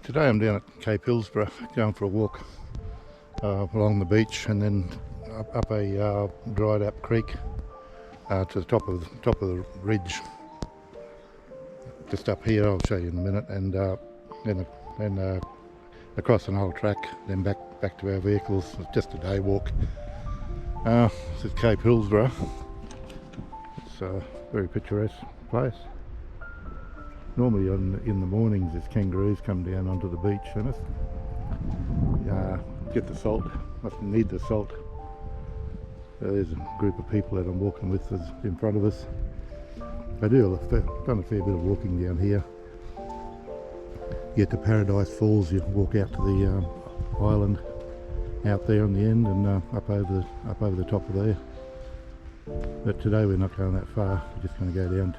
Today I'm down at Cape Hillsborough going for a walk along the beach and then up a dried up creek to the top of the ridge. Just up here, I'll show you in a minute, and then across an old track, then back to our vehicles. It's just a day walk. This is Cape Hillsborough. It's a very picturesque place. Normally in the mornings there's kangaroos come down onto the beach and get the salt, must need the salt. There's a group of people that I'm walking with in front of us. I done a fair bit of walking down here. You get to Paradise Falls, you walk out to the island out there on the end and up over the top of there. But today we're not going that far, we're just going to go down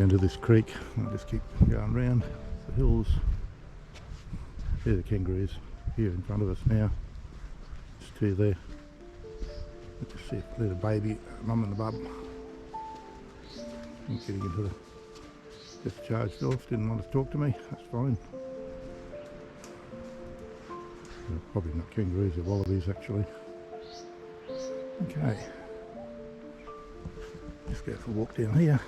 to this creek. I'll just keep going round the hills. There's the kangaroos here in front of us now. There's two there. Let's just see if there's a baby, mum and the bub. I'm getting into the discharged off, didn't want to talk to me, that's fine. Probably not kangaroos, they're wallabies actually. Okay. Just go for a walk down here.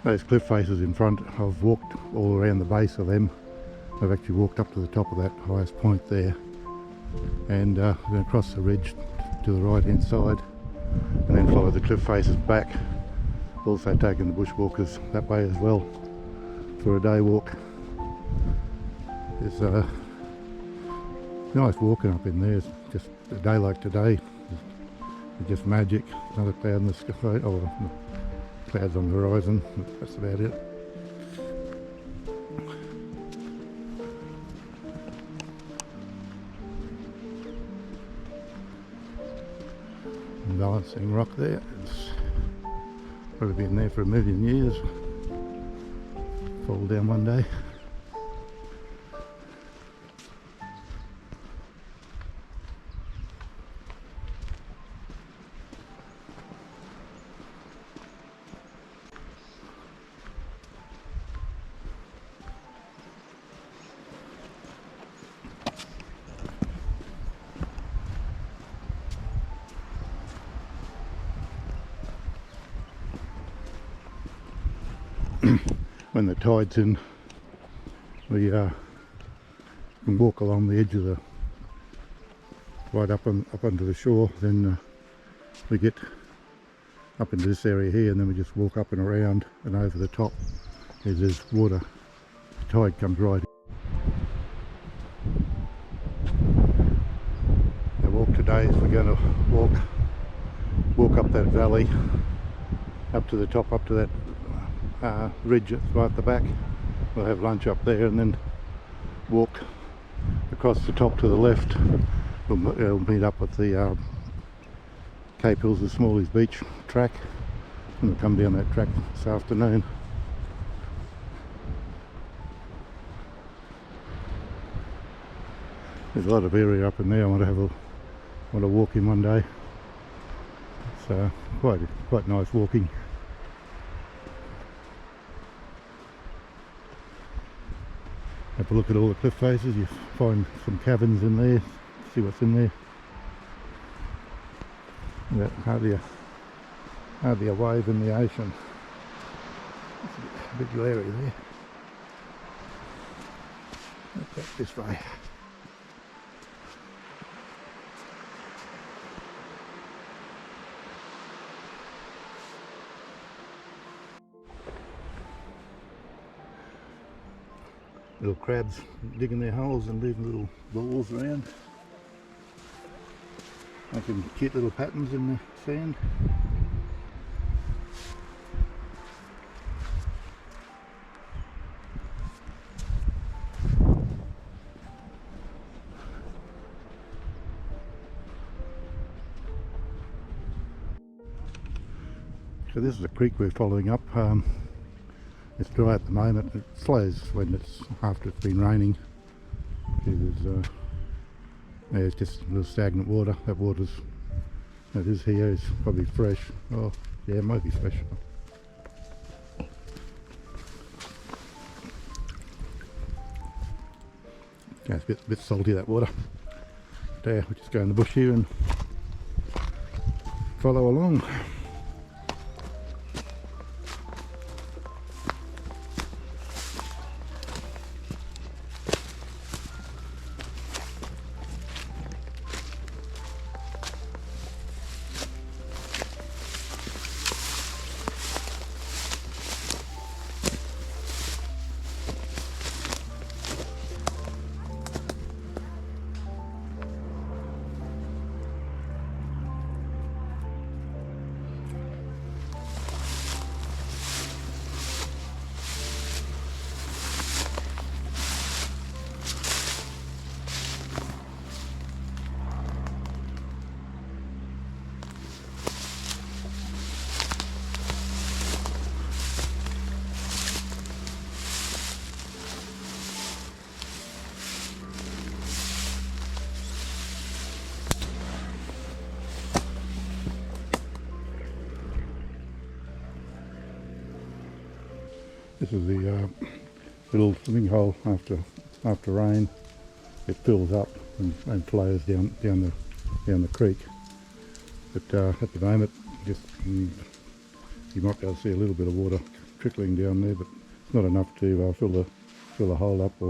Those cliff faces in front, I've walked all around the base of them. I've actually walked up to the top of that highest point there and then across the ridge to the right hand side and then followed the cliff faces back. Also taken the bushwalkers that way as well for a day walk. It's nice walking up in there. It's just a day like today. It's just magic. Another cloud in the sky. Oh, clouds on the horizon, that's about it. Balancing rock there, it's probably been there for a million years. Fall down one day. When the tide's in, we can walk along the edge of the right up onto the shore. Then we get up into this area here, and then we just walk up and around and over the top. There's water. The tide comes right in. The walk today is we're going to walk up that valley, up to the top, up to that ridge right at the back. We'll have lunch up there and then walk across the top to the left. We'll meet up at the Cape Hillsborough Smallies Beach track and we'll come down that track this afternoon. There's a lot of area up in there I want to walk in one day. It's quite nice walking. Have a look at all the cliff faces, you find some caverns in there, see what's in there. Yeah, hardly a wave in the ocean. It's a bit glary there. Back this way. Little crabs digging their holes and leaving little balls around, making cute little patterns in the sand. So this is a creek we're following up. It's dry at the moment. It slows when it's after it's been raining. Yeah, it's just a little stagnant water. That is here is probably fresh. Oh, yeah, it might be fresh. Yeah, it's a bit salty, that water. There, we'll just go in the bush here and follow along. This is the little swimming hole after rain. It fills up and flows down the creek. But at the moment, you might be able to see a little bit of water trickling down there, but it's not enough to fill the hole up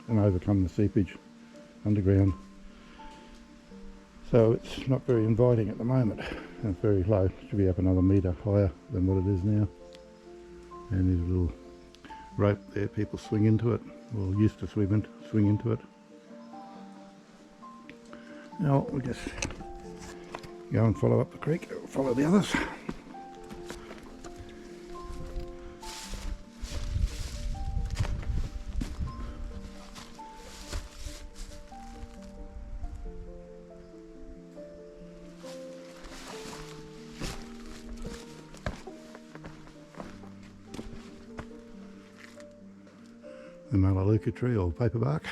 and overcome the seepage underground. So it's not very inviting at the moment, and it's very low. It should be up another metre higher than what it is now. And there's a little rope there, people swing into it, or used to swing into it. Now we'll just go and follow up the creek, follow the others. The Melaleuca tree, or paperbark.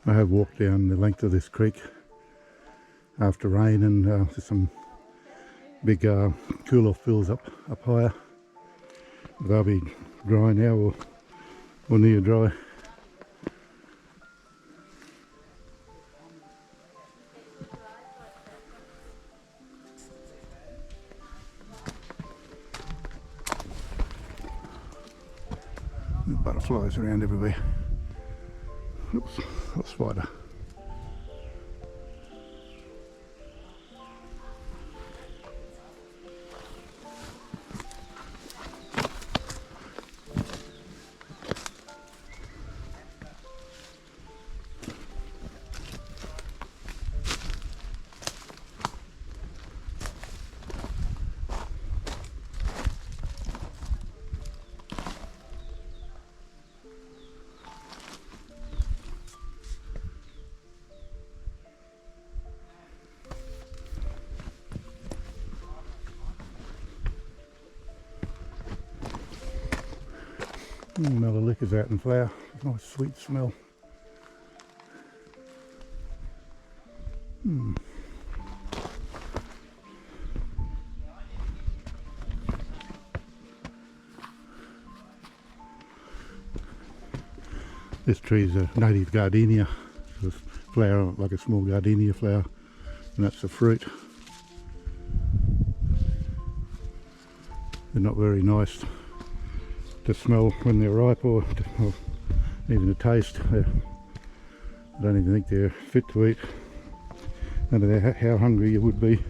I have walked down the length of this creek after rain, and there's some big cool-off fills up higher. They'll be dry now, or near dry. Butterflies around everywhere. Oops, a spider. Melaleuca's out in flower. Nice sweet smell. This tree is a native gardenia. It's a flower like a small gardenia flower, and that's the fruit. They're not very nice to smell when they're ripe, or even to taste. I don't even think they're fit to eat, no matter how hungry you would be.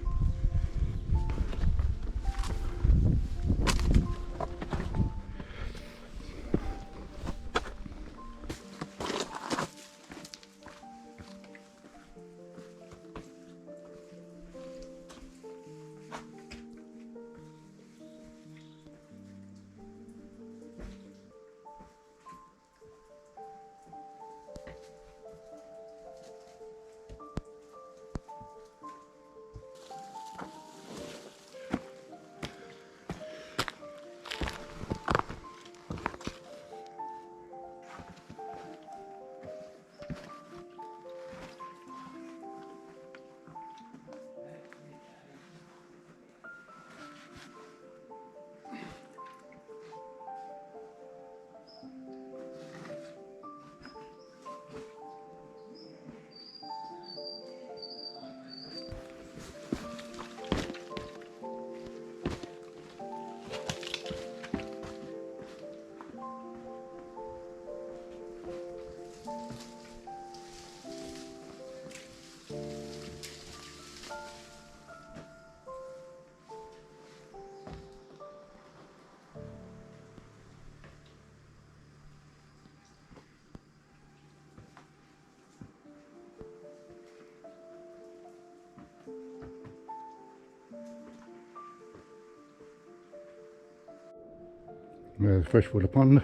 Freshwater pond.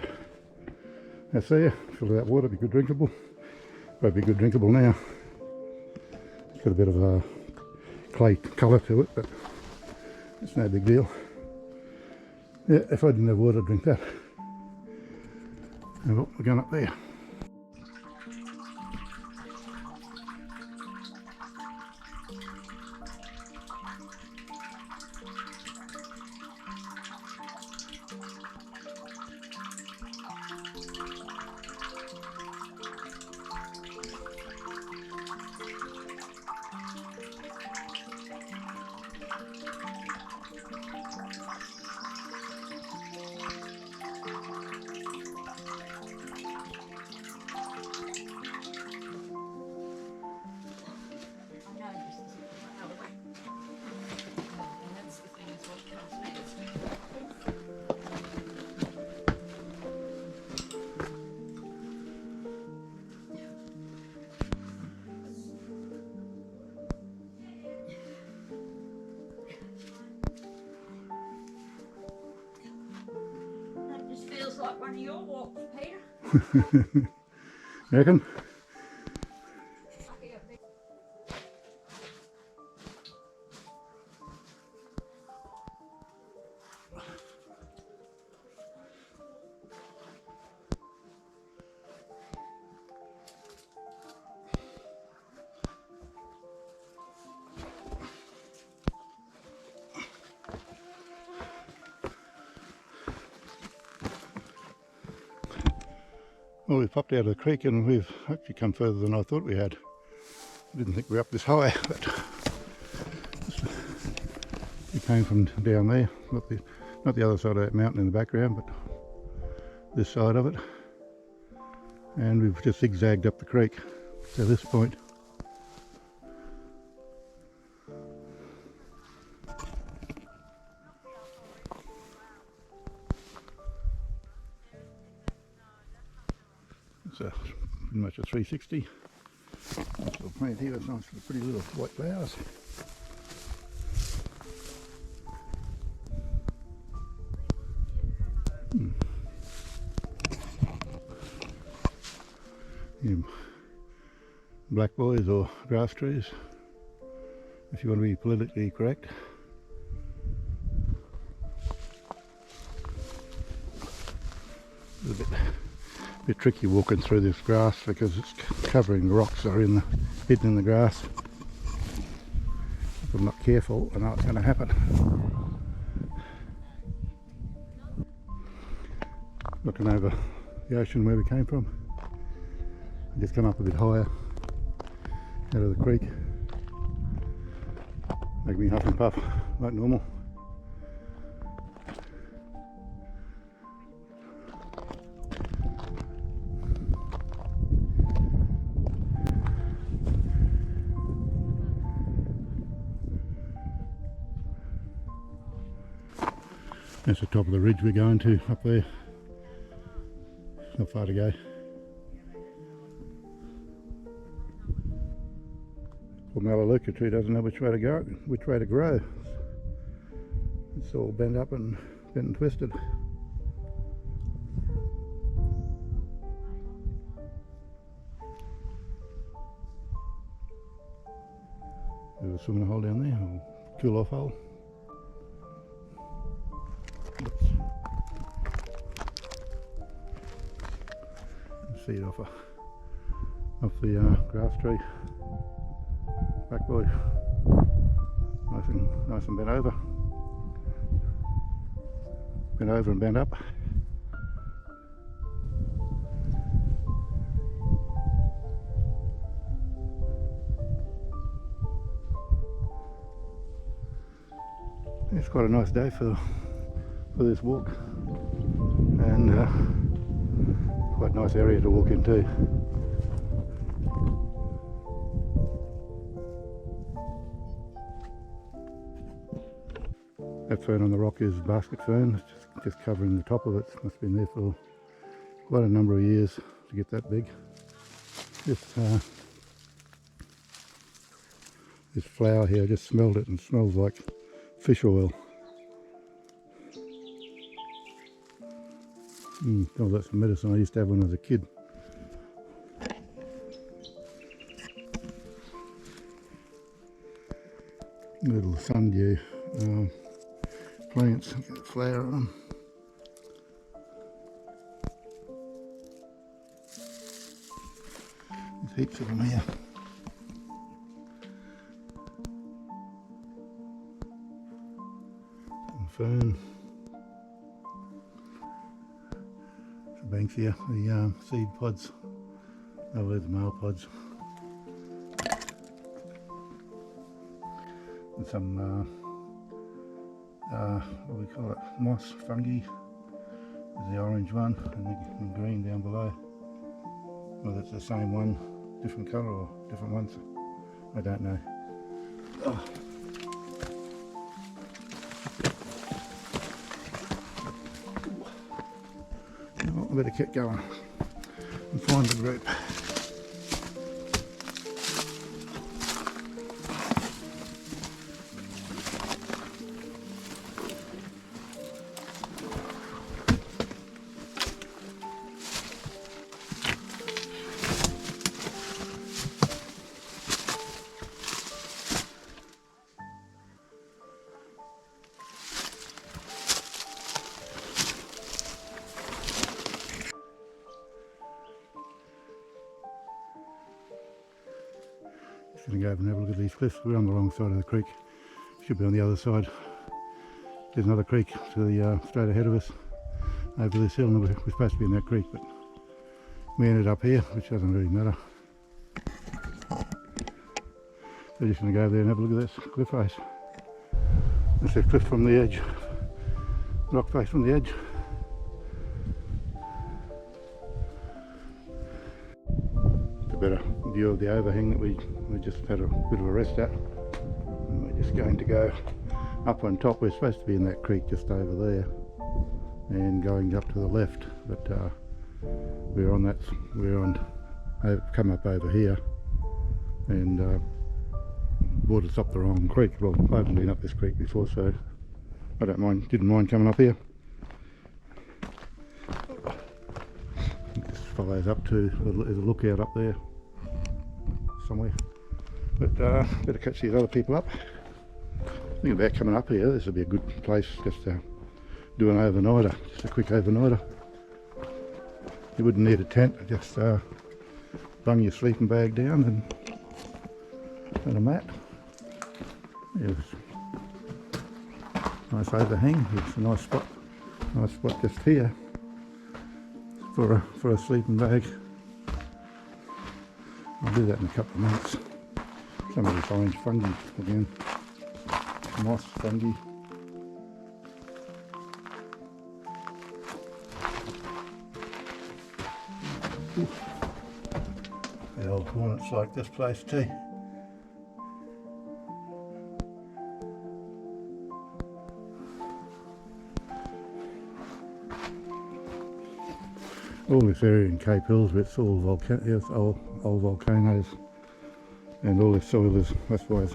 That's there, fill of that water, be good drinkable. Won't be good drinkable now. It's got a bit of a clay colour to it, but it's no big deal. Yeah, if I didn't have water, I'd drink that. And well, we're going up there. Feels like one of your walks, Peter. You reckon? Well, we've popped out of the creek and we've actually come further than I thought we had. I didn't think we were up this high, but we came from down there, not the other side of that mountain in the background, but this side of it. And we've just zigzagged up the creek to this point. It's pretty much a 360. Nice little plant here, it's nice with pretty little white flowers. Yeah. Black boys or grass trees, if you want to be politically correct. It's a bit tricky walking through this grass because it's covering rocks that are hidden in the grass. If I'm not careful, I know it's going to happen. Looking over the ocean where we came from. I just come up a bit higher out of the creek. Make me huff and puff like normal. That's the top of the ridge we're going to up there. Not far to go. Poor Melaleuca tree doesn't know which way to go, which way to grow. It's all bent up and bent and twisted. There's a swimming hole down there, or cool off hole. Oops. See it off the grass tree. Back boy, nice and bent over and bent up. It's quite a nice day for this walk, and quite a nice area to walk into. That fern on the rock is basket fern. It's just covering the top of it. It must have been there for quite a number of years to get that big. This flower here, I just smelled it and it smells like fish oil. Oh, that's some medicine I used to have when I was a kid. Little sundew plants, get flower on them. There's heaps of them here. Some fern. Some banksia, the seed pods. Oh, there's the male pods. And some, what do we call it, moss, fungi. There's the orange one and the green down below. Whether it's the same one, different colour or different ones, I don't know. Oh. Oh, I better keep going and find the group. Going to go over and have a look at these cliffs. We're on the wrong side of the creek. Should be on the other side. There's another creek to the straight ahead of us over this hill, and we're supposed to be in that creek, but we ended up here, which doesn't really matter. We're just going to go over there and have a look at this cliff face. That's a cliff from the edge, rock face from the edge. A better view of the overhang that we just had a bit of a rest at, and we're just going to go up on top. We're supposed to be in that creek just over there and going up to the left, but I've come up over here and brought us up the wrong creek. Well, I haven't been up this creek before, so I didn't mind coming up here. This follows up to, there's a lookout up there somewhere, but better catch these other people up. Think about coming up here. This would be a good place just to do an overnighter, just a quick overnighter. You wouldn't need a tent, just bung your sleeping bag down and a mat. Yes. Nice overhang. It's a nice spot just here for a sleeping bag. I'll do that in a couple of minutes. Some of this orange fungi again. Moss fungi. The old hornets like this place too. All this area in Cape Hillsborough, it's all old volcanoes, and all this soil is, that's why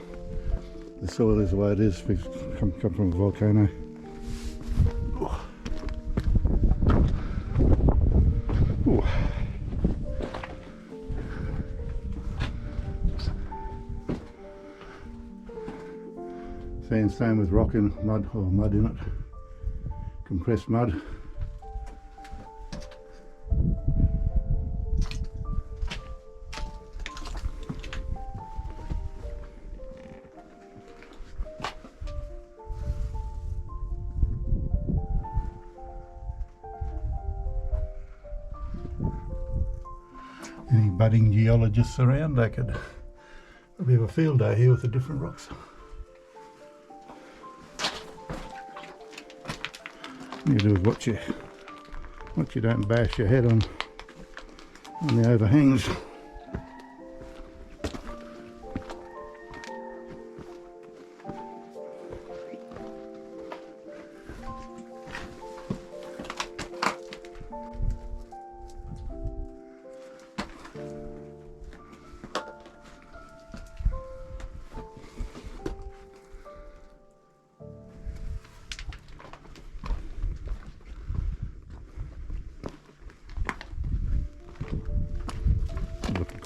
the soil is the way it is, because it come from a volcano. Ooh. Sandstone with rock and mud, or mud in it, compressed mud. Any budding geologists around, they could probably have a field day here with the different rocks. You do is watch you don't bash your head on the overhangs.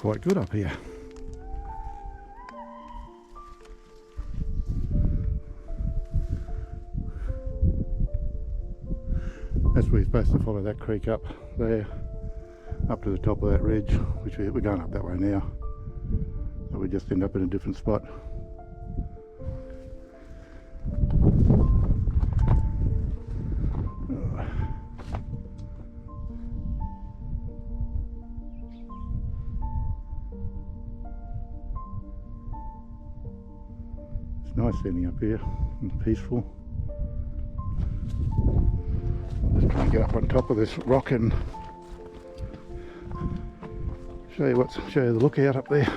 quite good up here. That's where you're supposed to follow that creek up there, up to the top of that ridge, which we're going up that way now. So we just end up in a different spot. It's nice standing up here and peaceful. Just trying to get up on top of this rock and show you the lookout up there.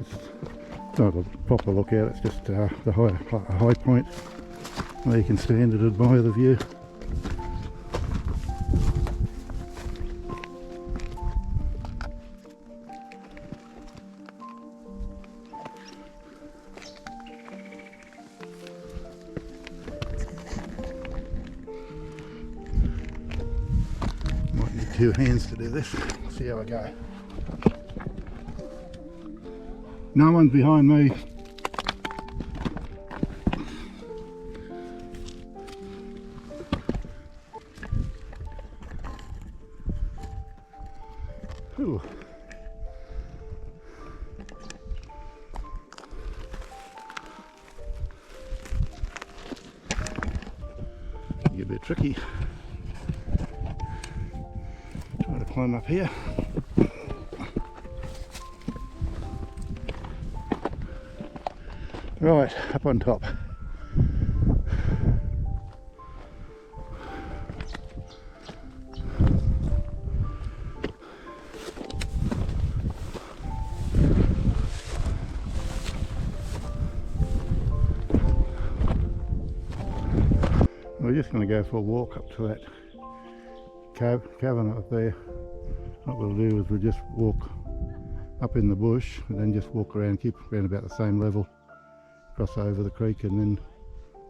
It's not a proper lookout, it's just a high point where you can stand and admire the view. Might need 2 hands to do this. See how I go. No one's behind me. Ooh. Get a bit tricky. Try to climb up here. Right, up on top. We're just going to go for a walk up to that cavern up there. What we'll do is we'll just walk up in the bush and then just walk around, keep around about the same level, cross over the creek and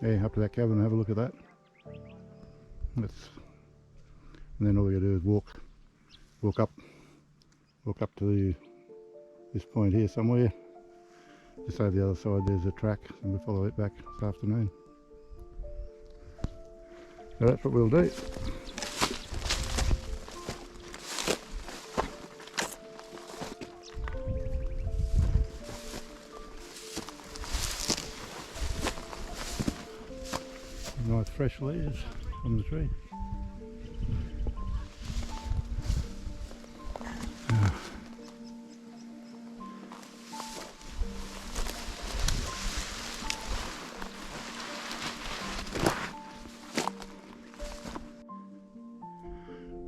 then up to that cavern and have a look at that. And then all we got to do is walk up to this point here somewhere. Just over the other side there's a track and we'll follow it back this afternoon. So that's what we'll do. Nice fresh leaves from the tree.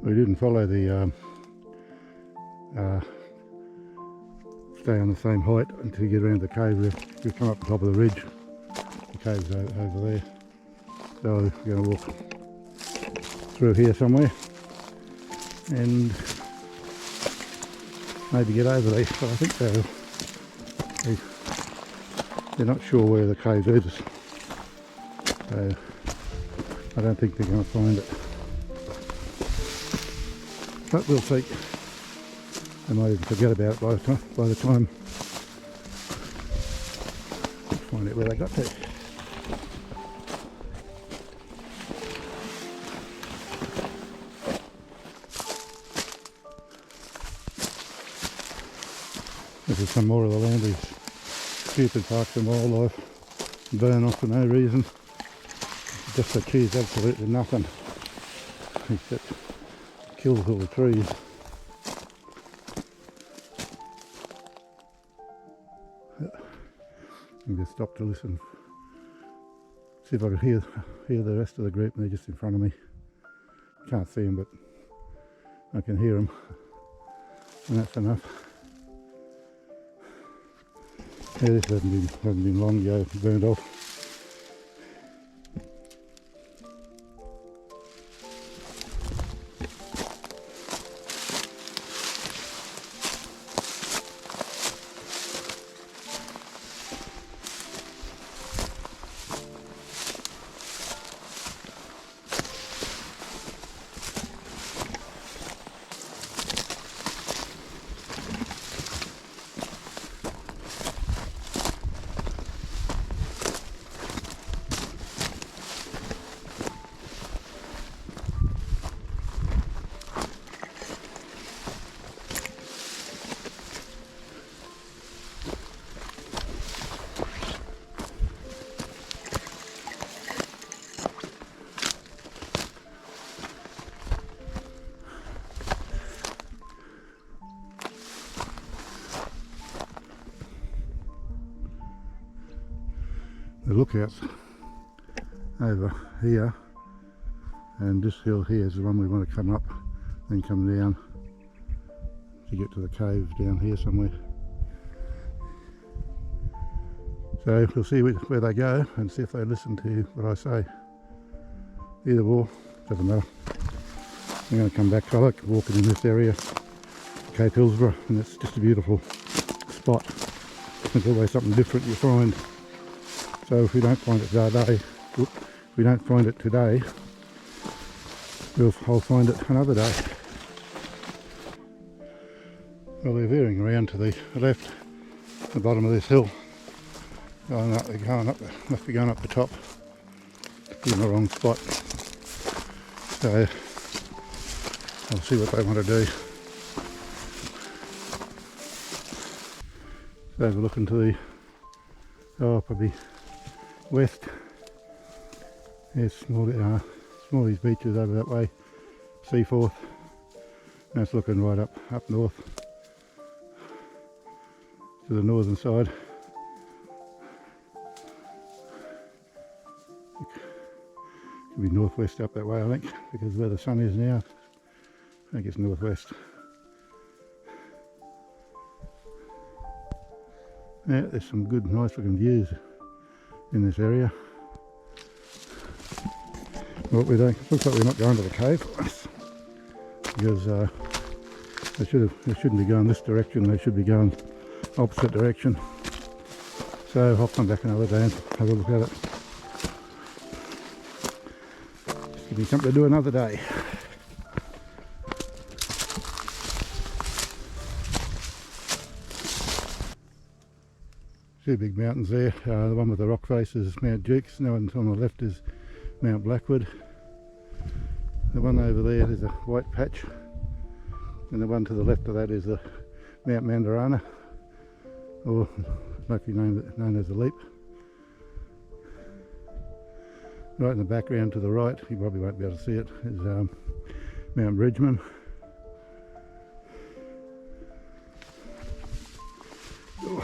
We didn't follow the stay on the same height until you get around the cave. We've come up the top of the ridge. The cave's over there. So we're going to walk through here somewhere and maybe get over there. But I think they're not sure where the cave is. So I don't think they're going to find it. But we'll see. They might even forget about it by the time find out where they got to. This is some more of the land these stupid parks and wildlife burn off for no reason. Just to achieve absolutely nothing except kills all the trees. I'm going to stop to listen, see if I can hear the rest of the group. They're just in front of me. Can't see them, but I can hear them, and that's enough. Yeah, this hasn't been long ago burned off. lookouts over here, and this hill here is the one we want to come up, then come down to get to the cave down here somewhere. So we'll see where they go and see if they listen to what I say. Either or, doesn't matter. I'm going to come back. I like walking in this area, Cape Hillsborough, and it's just a beautiful spot. There's always something different you find. So if we don't find it today, I'll find it another day. Well, they're veering around to the left, the bottom of this hill. Must be going up the top. In the wrong spot. So I'll see what they want to do. So we're looking to the probably west. There's Smalley's beaches over that way, Seaforth. And it's looking right up north to the northern side. Could be northwest up that way, I think, because where the sun is now, I think it's northwest. Yeah, there's some good, nice looking views in this area. Well, looks like we're not going to the cave, because they shouldn't be going this direction. They should be going opposite direction. So I'll come back another day and have a look at it. Just give me something to do another day. Two big mountains there. The one with the rock face is Mount Jukes, and the one on the left is Mount Blackwood. The one over there is a white patch, and the one to the left of that is the Mount Mandarana, or locally known as the Leap. Right in the background to the right, you probably won't be able to see it, is Mount Bridgman. Oh.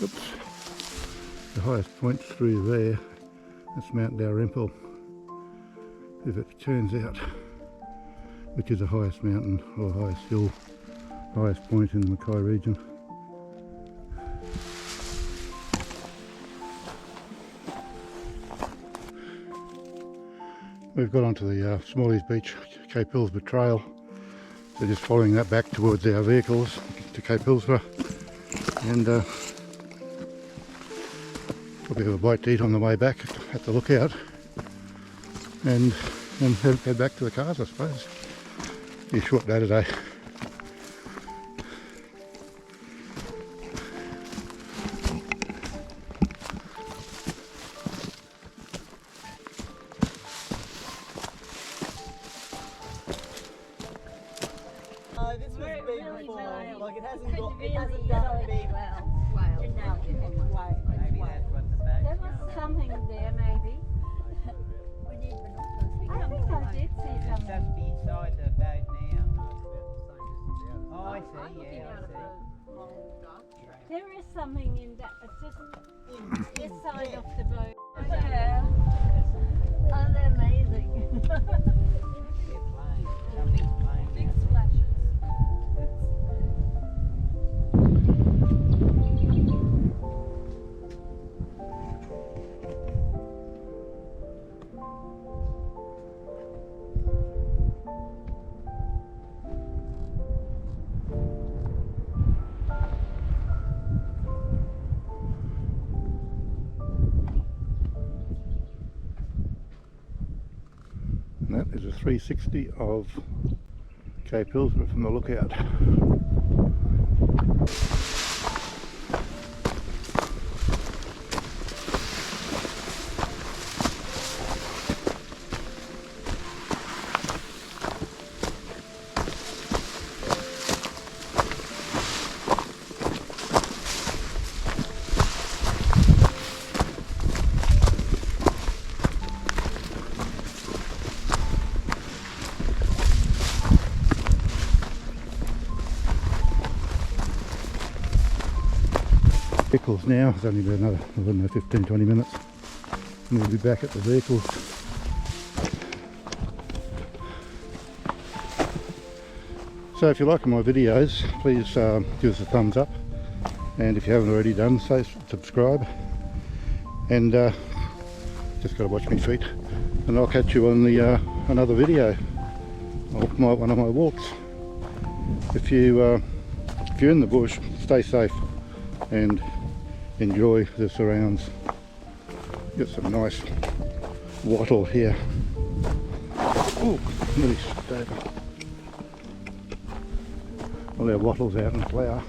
Oops. The highest point through there, that's Mount Dalrymple, if it turns out, which is the highest mountain or highest hill, highest point in the Mackay region. We've got onto the Smalley's Beach, Cape Hillsborough Trail, so just following that back towards our vehicles to Cape Hillsborough, and probably have a bite to eat on the way back at the lookout, and head back to the cars, I suppose. Be a short day today. This was big before. Like it hasn't done big. Maybe that's what the back. There was something there, maybe. I think I did see It's something. just beside the boat now. Oh, I see, yeah, I see. There is something in that, just this side of the boat. Yeah. Oh, they're amazing. They're playing. Something's playing. Big splashes. And that is a 360 of Cape Hillsborough from the lookout. vehicles now. It's only been another, I don't know, 15-20 minutes. And we'll be back at the vehicles. So if you like my videos, please give us a thumbs up, and if you haven't already done so, subscribe, and just got to watch me feet, and I'll catch you on the another video of one of my walks. If you're in the bush, stay safe and enjoy the surrounds. Got some nice wattle here. Oh, nearly slipped over. All our wattles out in flower.